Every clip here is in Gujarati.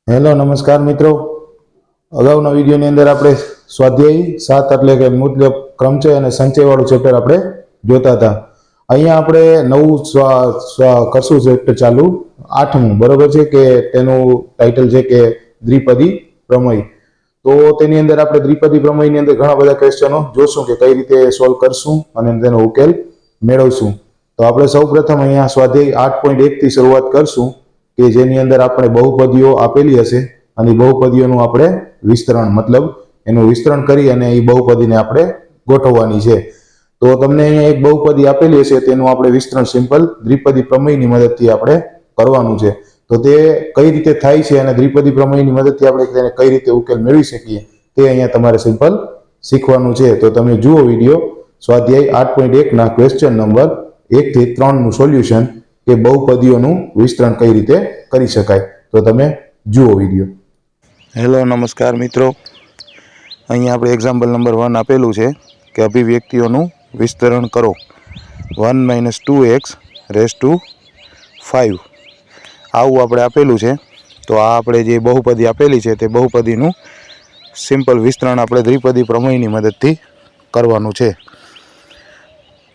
હેલો નમસ્કાર મિત્રો। અગાઉના વિડીયોની અંદર આપણે સ્વાધ્યાય 7 એટલે કે મુજબ ક્રમચય અને સંચયવાળું ચેપ્ટર આપણે જોતા હતા। અહીંયા આપણે નવું કરશું ચેપ્ટર ચાલુ 8મું, બરોબર છે, કે તેનું ટાઇટલ છે કે દ્વિપદી પ્રમેય। તો તેની અંદર આપણે દ્વિપદી પ્રમેયની અંદર ઘણા બધા ક્વેશ્ચનો જોશું કે કઈ રીતે સોલ્વ કરશું અને તેનો ઉકેલ મેળવશું। તો આપણે સૌપ્રથમ અહીંયા સ્વાધ્યાય 8.1 થી શરૂઆત કરશું કે જેની અંદર આપણે બહુપદીઓ આપેલી હશે અને બહુપદીઓનું આપણે વિસ્તરણ મતલબ એનું વિસ્તરણ કરી અને એ બહુપદીને આપણે ગોઠવવાની છે। તો તમને અહીંયા એક બહુપદી આપેલી હશે તેનું આપણે વિસ્તરણ સિમ્પલ દ્વિપદી પ્રમેયની મદદથી આપણે કરવાનું છે। તો તે કઈ રીતે થાય છે અને દ્વિપદી પ્રમેયની મદદથી આપણે તેને કઈ રીતે ઉકેલ મેળવી શકીએ તે અહીંયા તમારે સિમ્પલ શીખવાનું છે। તો તમે જુઓ વિડીયો સ્વાધ્યાય 8.1 ના ક્વેશ્ચન નંબર 1 થી 3 નું સોલ્યુશન કે બહુપદીઓનું વિસ્તરણ કઈ રીતે કરી શકાય। તો તમે જુઓ વિડીયો। હેલો નમસ્કાર મિત્રો, અહીંયા આપણે એક્ઝામ્પલ નંબર 1 આપેલું છે કે અભિવ્યક્તિઓનું વિસ્તરણ કરો 1 - 2x રેઝ ટુ 5 આવું આપણે આપેલું છે। તો આ આપણે જે બહુપદી આપેલી છે તે બહુપદીનું સિમ્પલ વિસ્તરણ આપણે દ્વિપદી પ્રમેયની મદદથી કરવાનું છે।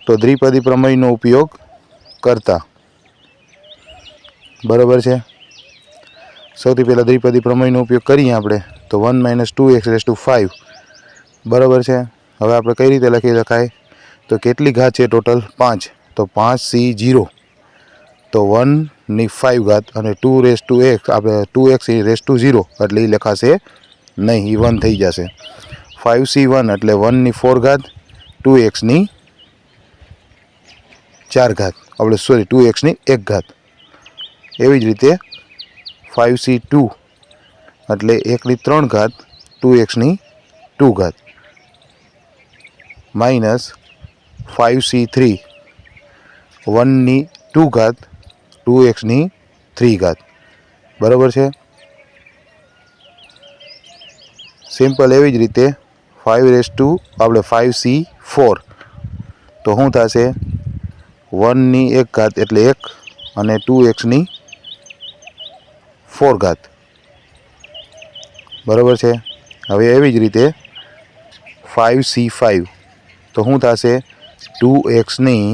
તો દ્વિપદી પ્રમેયનો ઉપયોગ કરતા બરાબર છે। સૌથી પહેલાં દ્વિપદી પ્રમેયનો ઉપયોગ કરીએ આપણે તો 1 - 2x રેઝ ટુ 5 બરાબર છે। હવે આપણે કઈ રીતે લખી શકાય તો કેટલી ઘાત છે ટોટલ 5, તો 5c0 તો 1 ની 5 ઘાત અને 2 રેઝ ટુ x આપણે 2x રેઝ ટુ 0 એટલે એ લખાશે નહીં, એ 1 થઈ જશે। 5c1 એટલે 1 ની 4 ઘાત 2x ની 4 ઘાત આપણે 2x ની 1 ઘાત। એવી જ રીતે 5c2 એટલે 1 ની 3 ઘાત 2x ની 2 ઘાત માઇનસ 5c3 1 ની 2 ઘાત 2x ની 3 ઘાત બરાબર છે। સિમ્પલ એવી જ રીતે 5 રેઝ ટુ આપણે 5c4 તો શું થશે 1 ની 1 ઘાત એટલે 1 અને 2x ની 4 ઘાત બરાબર છે। હવે એવી જ રીતે 5c5 તો શું થશે 2x ની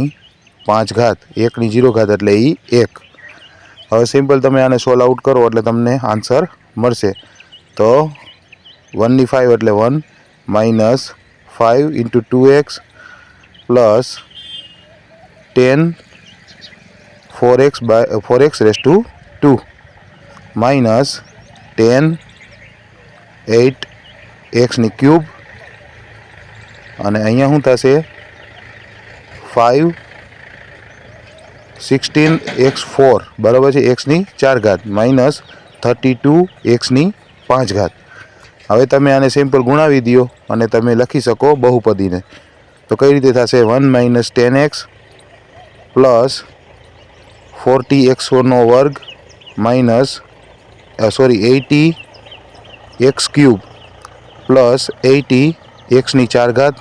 5 ઘાત 1 ની 0 ઘાત એટલે એ 1। હવે સિમ્પલ તમે આને સોલ્વ આઉટ કરો એટલે તમને આન્સર મળશે। તો 1 ની 5 એટલે 1 minus 5 × 2x plus 10 4x raise to 2 minus 10 8x ની ક્યુબ અને અહીંયા શું થશે 5 16x4 બરાબર છે, x ની 4 ઘાત માઇનસ 32x ની 5 ઘાત। હવે તમે આને સિમ્પલ ગુણાવી દો અને તમે લખી શકો બહુપદીને। તો કઈ રીતે થશે 1 - 10x પ્લસ 40x નો વર્ગ માઇનસ 80x³ પ્લસ 80x ની 4 ઘાત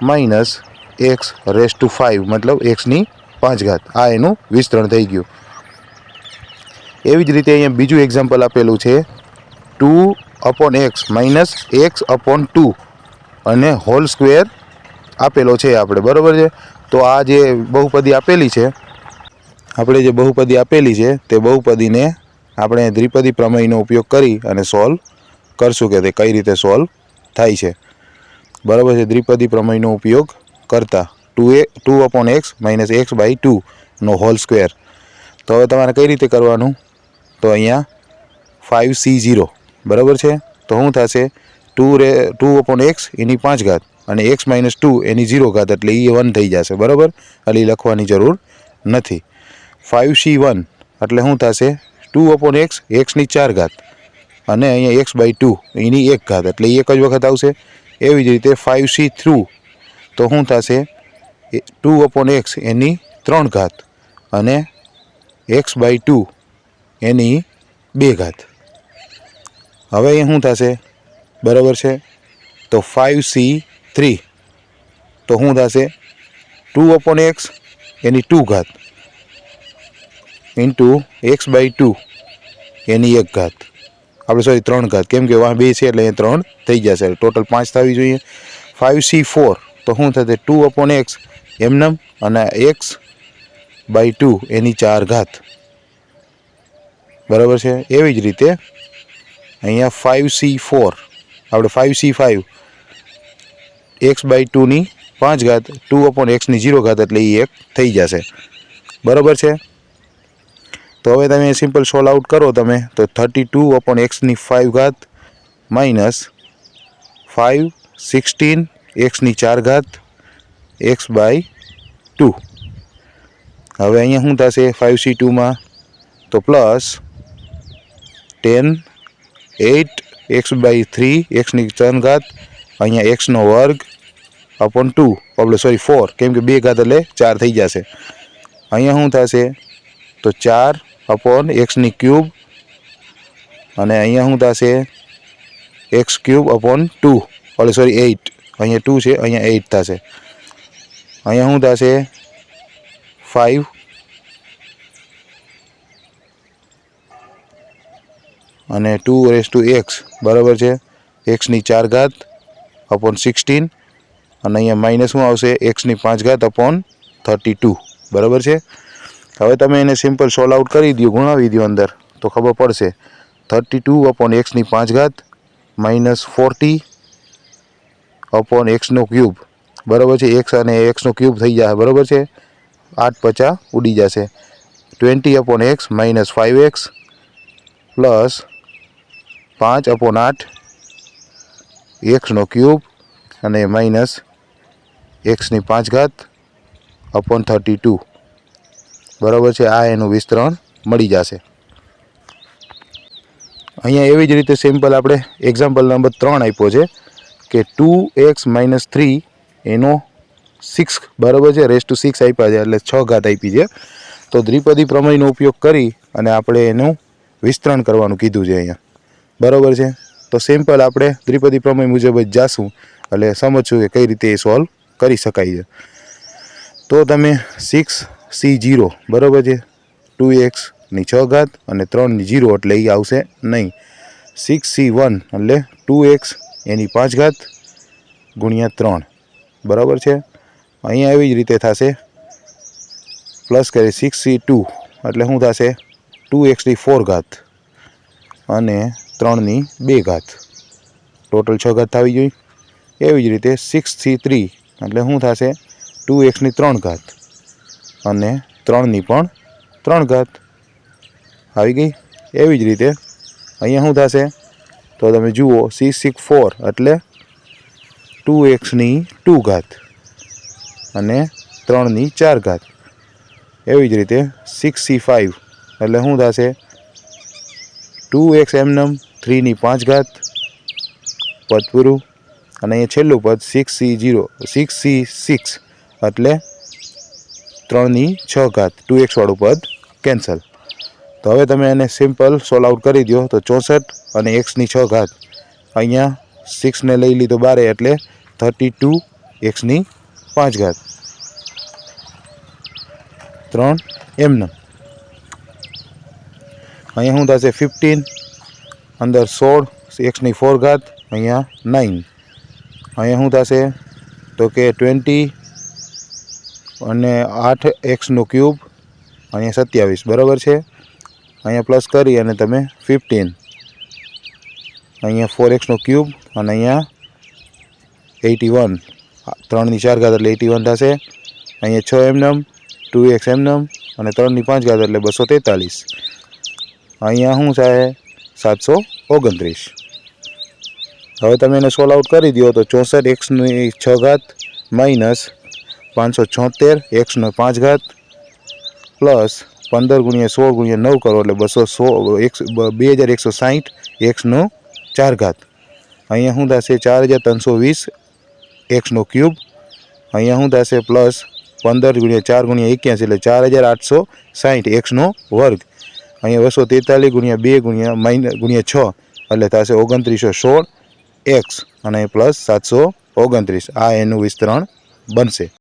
માઇનસ x રેઝ ટુ 5 મતલબ x ની 5 ઘાત। આ એનું વિસ્તરણ થઈ ગયું। એવી જ રીતે અહીંયા બીજું એક્ઝામ્પલ આપેલું છે 2/x માઇનસ x/2 અને હોલ સ્ક્વેર આપેલો છે આપણે બરાબર છે। તો આ જે બહુપદી આપેલી છે તે બહુપદીને આપણે દ્વિપદી પ્રમેયનો ઉપયોગ કરી અને સોલ્વ કરશું કે તે કઈ રીતે સોલ્વ થાય છે બરાબર છે। દ્વિપદી પ્રમેયનો ઉપયોગ કરતા 2/x માઇનસ x/2 નો હોલ સ્ક્વેર। તો હવે તમારે કઈ રીતે કરવાનું તો અહીંયા 5c0 બરાબર છે, તો શું થશે 2/x એની 5 ઘાત અને x - 2 એની 0 ઘાત એટલે એ 1 થઈ જશે બરાબર, એટલે એ લખવાની જરૂર નથી। 5c1 એટલે શું થશે 2/x x ની 4 ઘાત અને અહીંયા x/2 એની 1 ઘાત એટલે એ એક જ વખત આવશે। એવી જ રીતે 5c3 તો શું થશે 2/x એની 3 ઘાત અને x/2 એની 2 ઘાત। હવે અહીંયા શું થશે બરાબર છે, તો 5c3 તો શું થશે 2/x એની 2 ઘાત ઇન્ટુ x/2 એની 1 ઘાત, આપણે સોરી 3 ઘાત, કેમ કે વાં 2 છે એટલે અહીંયા 3 થઈ જશે, ટોટલ 5 થવી જોઈએ. 5c4 તો શું થશે 2/x એમનેમ અને x/2 એની 4 ઘાત, બરાબર છે. એવી જ રીતે અહીંયા 5c4 આપણે 5c5 x/2 ની 5 ઘાત 2/x ની 0 ઘાત એટલે એ 1 થઈ જશે, બરાબર છે. તો હવે તમે સિમ્પલ સોલ્વ આઉટ કરો તમે તો 32/x ની 5 ઘાત માઇનસ 5/16 x ની 4 ઘાત x/2. હવે અહીંયા શું થશે 5c2 માં તો પ્લસ 10 8 x/3 x ની 3 ઘાત અહીંયા x નો વર્ગ અપોન 2 આપણે સોરી 4 કેમ કે 2 ઘાત એટલે 4 થઈ જશે. અહીંયા શું થશે તો 4/x ની ક્યુબ અને અહીંયા શું થશે x³ અપોન 2 એટલે સોરી 8, અહીંયા 2 છે અહીંયા 8 થશે. અહીંયા શું થશે 5 અને 2x બરાબર છે x ની 4 ઘાત અપોન 16 અને અહીંયા માઇનસ શું આવશે x ની 5 ઘાત અપોન 32, બરાબર છે. હવે તમે એને સિમ્પલ સોલ્વ આઉટ કરી દો, ગુણાવી દો અંદર તો ખબર પડશે 32/x ની 5 ઘાત માઇનસ 40/x નો ક્યુબ, બરાબર છે. x અને x નો ક્યુબ થઈ જશે, બરાબર છે. 8 50 ઉડી જશે. 20/x minus 5x plus 5/8 x નો ક્યુબ અને માઇનસ x ની 5 ઘાત અપોન 32, બરાબર છે. આ એનું વિસ્તરણ મળી જશે. અહીંયા એવી જ રીતે સિમ્પલ આપણે એક્ઝામ્પલ નંબર 3 આપ્યો છે કે 2x માઇનસ 3 એનો 6 બરાબર છે રેસ ટુ 6 આપ્યા છે એટલે 6 ઘાત આપી છે. તો દ્વિપદી પ્રમેયનો ઉપયોગ કરી અને આપણે એનું વિસ્તરણ કરવાનું કીધું છે અહીંયા, બરાબર છે. તો સિમ્પલ આપણે દ્વિપદી પ્રમેય મુજબ જ જાશું એટલે સમજશું કે કઈ રીતે એ સોલ્વ કરી શકાય છે. તો તમે 6c0 બરાબર છે 2x ની 6 ઘાત અને 3 ની 0 એટલે એ આવશે નહીં. 6c1 એટલે 2x એની 5 ઘાત ગુણ્યા 3, બરાબર છે. અહીંયા એવી જ રીતે થશે પ્લસ કરી 6c2 એટલે શું થશે 2x ની 4 ઘાત અને 3 ની 2 ઘાત, ટોટલ 6 ઘાત થવી જોઈએ. એવી જ રીતે 6c3 એટલે શું થશે 2x ની 3 ઘાત અને 3 ની પણ 3 ઘાત આવી ગઈ. એવી જ રીતે અહીંયા શું થશે તો તમે જુઓ c64 એટલે 2x ની 2 ઘાત અને 3 ની 4 ઘાત. એવી જ રીતે 6c5 એટલે શું થશે 2x એમનેમ 3 ની 5 ઘાત પદ પૂરું અને અહીંયા છેલ્લું પદ 6c6 એટલે 3 ની 6 ઘાત 2x વાળું પદ કેન્સલ. તો હવે તમે એને સિમ્પલ સોલ્વ આઉટ કરી દો તો 64 અને x ની 6 ઘાત અહીંયા 6 ને લઈ લીધો બારે એટલે 32x ની 5 ઘાત 3 એમનેમ. અહીંયા શું થશે 15 અંદર 16 x ની 4 ઘાત અહીંયા 9. અહીંયા શું થશે તો કે 20 અને 8x નો ક્યુબ અહીંયા 27, બરાબર છે. અહીંયા પ્લસ કરી અને તમે 15 અહીંયા 4x નો ક્યુબ અને અહીંયા 81 3 ની 4 ઘાત એટલે 81 થશે. અહીંયા 6 એમનેમ 2x એમનેમ અને 3 ની 5 ઘાત એટલે 243. અહીંયા શું થાય 729. હવે તમે એને સોલ્વ આઉટ કરી દો તો 64x ની 6 ઘાત માઇનસ 576 x નો 5 ઘાત પ્લસ 15 ગુણ્યા 16 ગુણ્યા 9 કરો એટલે 2160 x નો 4 ઘાત. અહીંયા શું થશે 4320 x નો ક્યુબ. અહીંયા શું થશે પ્લસ 15 ગુણ્યા 4 ગુણ્યા 81 એટલે 4860 x નો વર્ગ. અહીંયા 243 ગુણ્યા 2 ગુણ્યા 6 એટલે થશે 2916 x અને પ્લસ 729. આ એનું વિસ્તરણ બનશે.